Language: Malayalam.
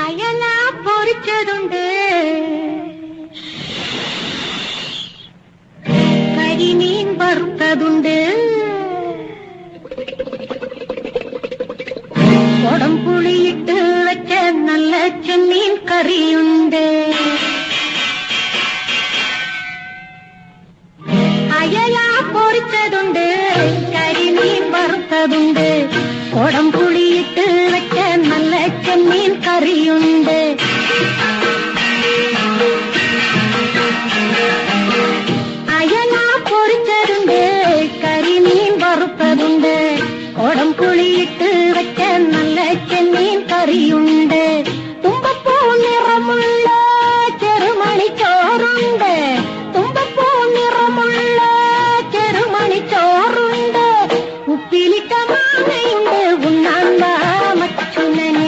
അയല പൊരിച്ചതുണ്ട്, കരിമീൻ വറുത്തതുണ്ട്, കൊടംപുളിയിട്ട് വെച്ച നല്ല ചെമ്മീൻ കറിയുണ്ട്. അയല പൊരിച്ചതുണ്ട്, കരിമീൻ വറുത്തതുണ്ട്, കൊടംപുളിയിട്ട് വെച്ച നല്ല ചെമ്മീൻ കറിയുണ്ട്. അയല പൊരിച്ചതുണ്ട്, കരിമീൻ വറുത്തതുണ്ട്, കൊടംപുളിയിട്ട് വെച്ച നല്ല ചെമ്മീൻ കറിയുണ്ട്.